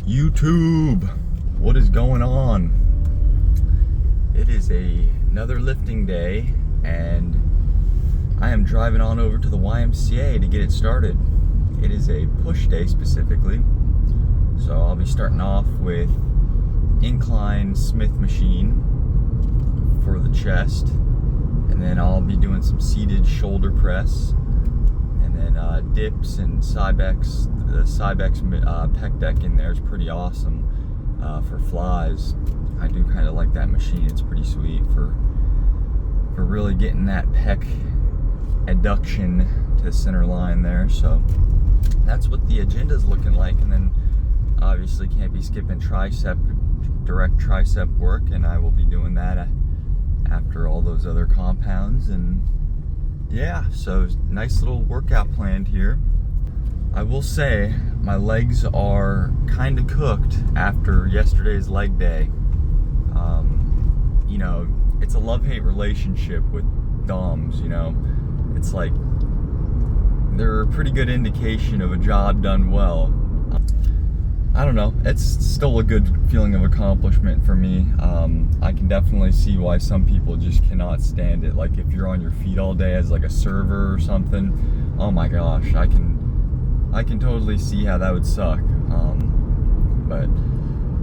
YouTube, what is going on? It is another lifting day, and I am driving on over to the YMCA to get it started. It is a push day specifically, so I'll be starting off with incline Smith machine for the chest, and then I'll be doing some seated shoulder press, and then dips and Cybex. The Cybex pec deck in there is pretty awesome for flies. I do kind of like that machine. It's pretty sweet for really getting that pec adduction to the center line there. So that's what the agenda is looking like, and then obviously can't be skipping direct tricep work, and I will be doing that after all those other compounds. And yeah, so nice little workout planned here. I will say my legs are kind of cooked after yesterday's leg day. You know, it's a love-hate relationship with DOMs, you know. It's like they're a pretty good indication of a job done well. I don't know, it's still a good feeling of accomplishment for me. I can definitely see why some people just cannot stand it. Like if you're on your feet all day as like a server or something, oh my gosh, I can totally see how that would suck. But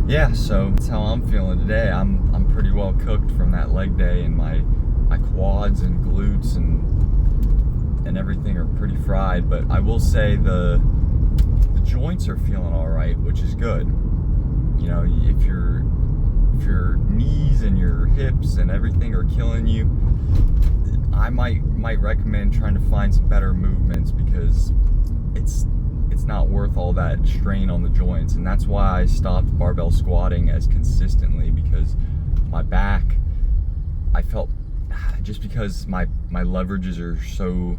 yeah, so that's how I'm feeling today. I'm pretty well cooked from that leg day, and my quads and glutes and everything are pretty fried. But I will say the joints are feeling all right, which is good. You know, if your knees and your hips and everything are killing you, I might recommend trying to find some better movements, because it's not worth all that strain on the joints. And that's why I stopped barbell squatting as consistently, because my back, I felt, just because my leverages are so,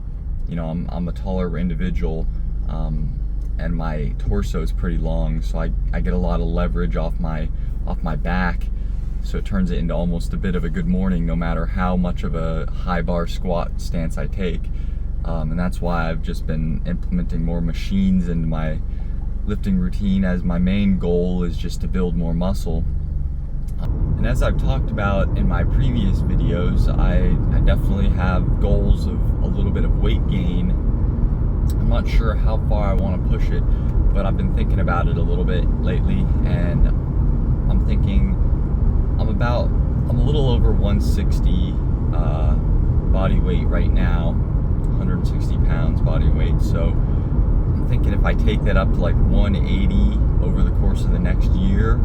you know, I'm a taller individual, and my torso is pretty long, so I get a lot of leverage off my back, so it turns it into almost a bit of a good morning no matter how much of a high bar squat stance I take. And that's why I've just been implementing more machines into my lifting routine, as my main goal is just to build more muscle. And as I've talked about in my previous videos, I definitely have goals of a little bit of weight gain. I'm not sure how far I want to push it, but I've been thinking about it a little bit lately, and I'm thinking I'm a little over 160 body weight right now, 160 pounds body weight. So I'm thinking if I take that up to like 180 over the course of the next year,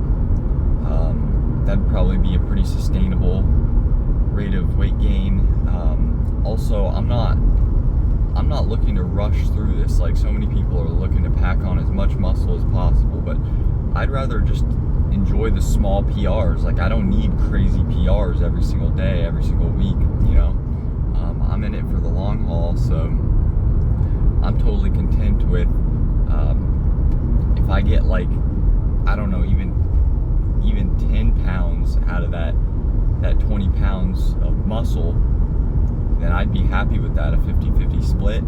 that'd probably be a pretty sustainable rate of weight gain. Also, I'm not looking to rush through this. Like, so many people are looking to pack on as much muscle as possible, but I'd rather just enjoy the small PRs. Like, I don't need crazy PRs every single day, every single week, you know. I'm in it for the long haul, so I'm totally content with if I get, like, I don't know, even 10 pounds out of that 20 pounds of muscle, then I'd be happy with that, a 50-50 split.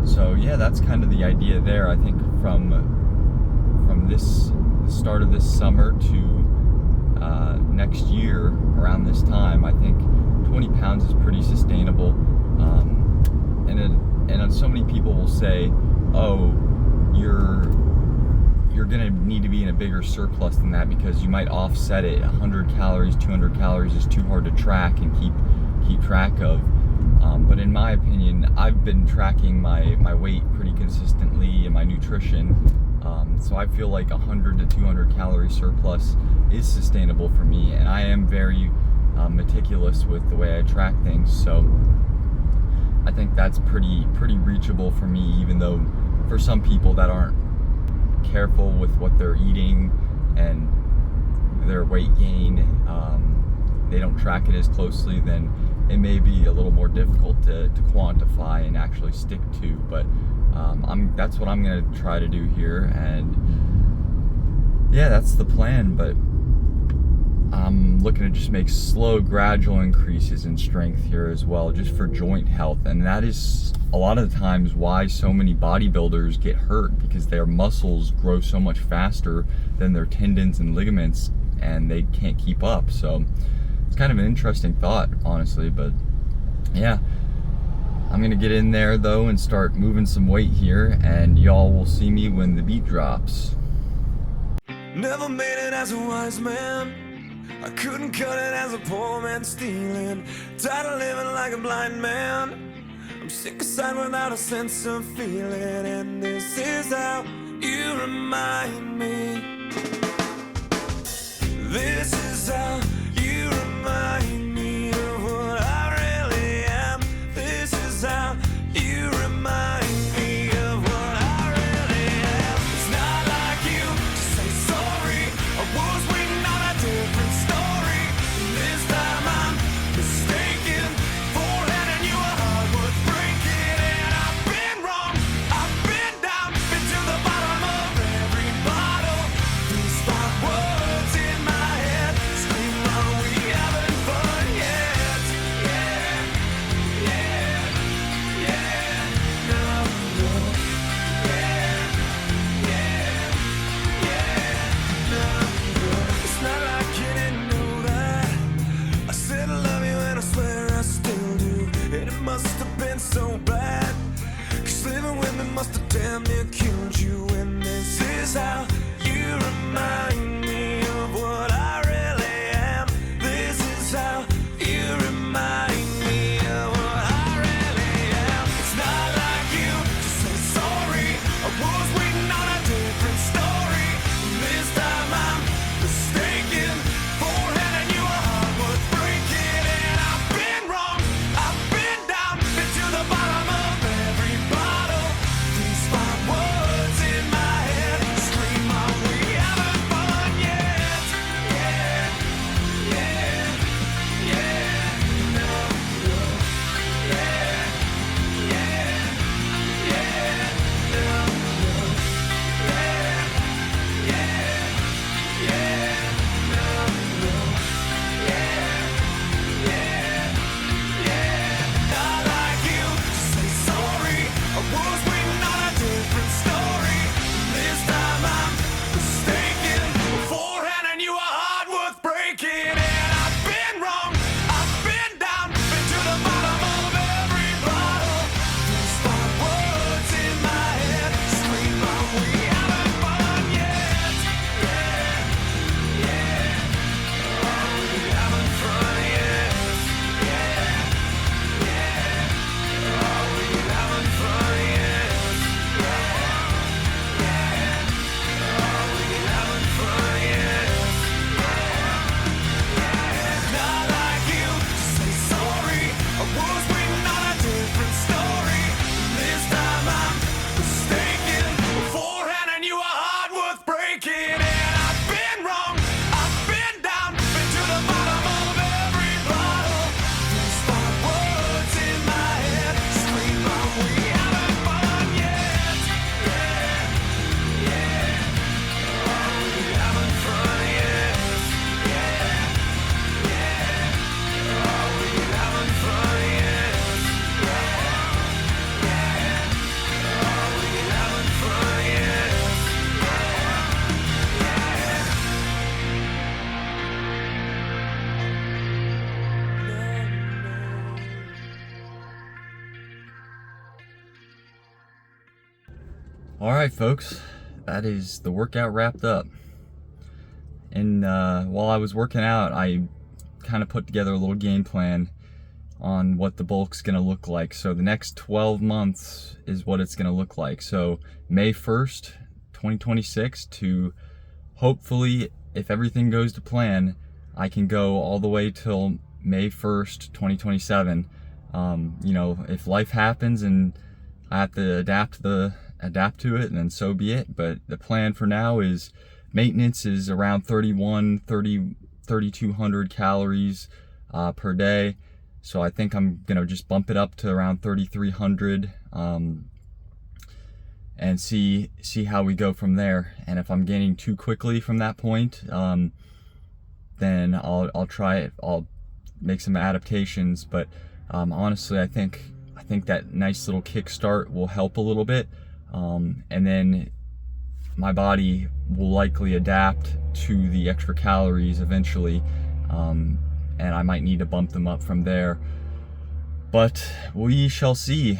So yeah, that's kind of the idea there. I think from the start of this summer to next year around this time, I think 20 pounds is pretty sustainable. And so many people will say, oh, you're gonna need to be in a bigger surplus than that, because you might offset it. 100 calories, 200 calories is too hard to track and keep track of. But in my opinion, I've been tracking my weight pretty consistently and my nutrition. So I feel like 100 to 200 calorie surplus is sustainable for me, and I am very meticulous with the way I track things. So I think that's pretty reachable for me, even though for some people that aren't careful with what they're eating and their weight gain, they don't track it as closely, then it may be a little more difficult to quantify and actually stick to. But that's what I'm gonna try to do here, and yeah, that's the plan. But I'm looking to just make slow, gradual increases in strength here as well, just for joint health. And that is a lot of the times why so many bodybuilders get hurt, because their muscles grow so much faster than their tendons and ligaments, and they can't keep up. So it's kind of an interesting thought, honestly. But yeah, I'm gonna get in there though and start moving some weight here, and y'all will see me when the beat drops. Never made it as a wise man, I couldn't cut it as a poor man stealing. Tired of living like a blind man, I'm sick aside without a sense of feeling. And this is how you remind me. This is how you remind me of what I really am. This is how you remind me of what I really am. It's not like you to say sorry, I was waiting on a different story. This time I'm mistaken for handing you a heart worth breaking. And I've been wrong, I've been down, been to the bottom of every bottle. These five words in my head scream, are we having fun yet? Yeah, yeah, yeah, no, no. Yeah, yeah, yeah, no, no. It's not like you didn't know that I said I love you and I swear I still do. And it must have been so bad, 'cause living with me must have damn near killed you. And this is how you remind me of what I really am. This is how you remind me of what I really am. It's not like you to say sorry, I was waiting on a different story. This time I'm mistaken for handing you a heart worth breaking. And I've been wrong, I've been down, been to the bottom of every bottle. These five words in my head scream, are we having fun yet? Yeah, yeah, yeah, no, no. Yeah, yeah, yeah, no, no. Yeah, yeah, yeah, no, no. Yeah, yeah, yeah. Not like you to say sorry, I was waiting on a different story. This time I'm mistaken for handing you a heart worth breaking. And I've been wrong, I've been down, been to the bottom of every bottle. These five words in my head scream, are we having fun yet? Yeah, yeah, are we having fun yet? Yeah, yeah, are we having fun yet? Yeah, yeah, are we having fun yet? Not like you to say sorry, I was waiting on a different story. This time I'm mistaken for handing you a heart worth breaking. And I've been wrong, I've been down, been to the bottom of every bottle. These five words in my head scream, are we having fun yet? Yeah, yeah, are we having fun yet? Yeah, yeah, are we having fun yet? Yeah, yeah, are we having fun yet? All right, folks, that is the workout wrapped up. And while I was working out, I kind of put together a little game plan on what the bulk's gonna look like. So the next 12 months is what it's gonna look like. So May 1st, 2026 to hopefully, if everything goes to plan, I can go all the way till May 1st, 2027. You know, if life happens and I have to adapt to it, and then so be it. But the plan for now is maintenance is around 3,200 calories per day. So I think I'm gonna just bump it up to around 3,300 and see how we go from there. And if I'm gaining too quickly from that point, then I'll try it. I'll make some adaptations, but honestly, I think that nice little kickstart will help a little bit, and then my body will likely adapt to the extra calories eventually, and I might need to bump them up from there. But we shall see.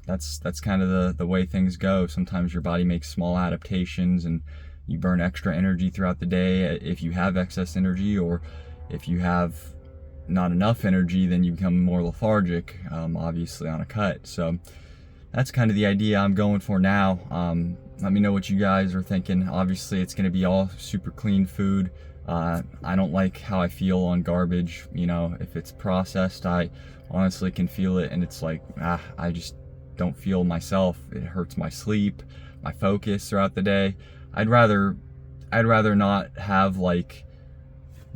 That's kind of the way things go. Sometimes your body makes small adaptations and you burn extra energy throughout the day if you have excess energy, or if you have not enough energy, then you become more lethargic, obviously on a cut. So that's kind of the idea I'm going for now. Let me know what you guys are thinking. Obviously it's going to be all super clean food. I don't like how I feel on garbage. You know, if it's processed, I honestly can feel it, and it's like, I just don't feel myself. It hurts my sleep, my focus throughout the day. I'd rather not have like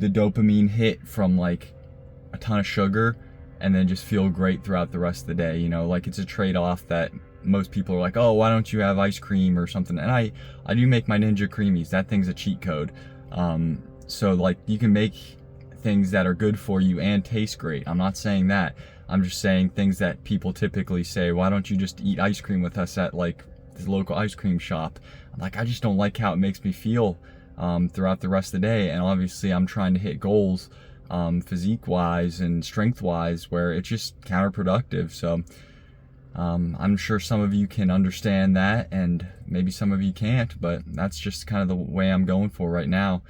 the dopamine hit from like a ton of sugar and then just feel great throughout the rest of the day. You know, like it's a trade-off that most people are like, oh, why don't you have ice cream or something? And I do make my Ninja Creamies. That thing's a cheat code. So like you can make things that are good for you and taste great. I'm not saying that. I'm just saying things that people typically say, why don't you just eat ice cream with us at like this local ice cream shop? I'm like, I just don't like how it makes me feel throughout the rest of the day. And obviously I'm trying to hit goals physique wise and strength wise where it's just counterproductive. So I'm sure some of you can understand that, and maybe some of you can't, but that's just kind of the way I'm going for right now.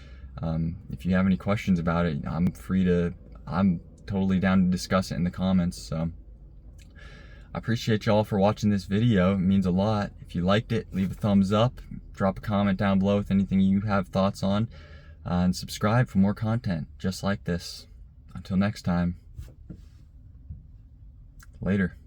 If you have any questions about it, I'm totally down to discuss it in the comments. So I appreciate y'all for watching this video. It means a lot. If you liked it, leave a thumbs up, drop a comment down below with anything you have thoughts on, and subscribe for more content just like this. Until next time, later.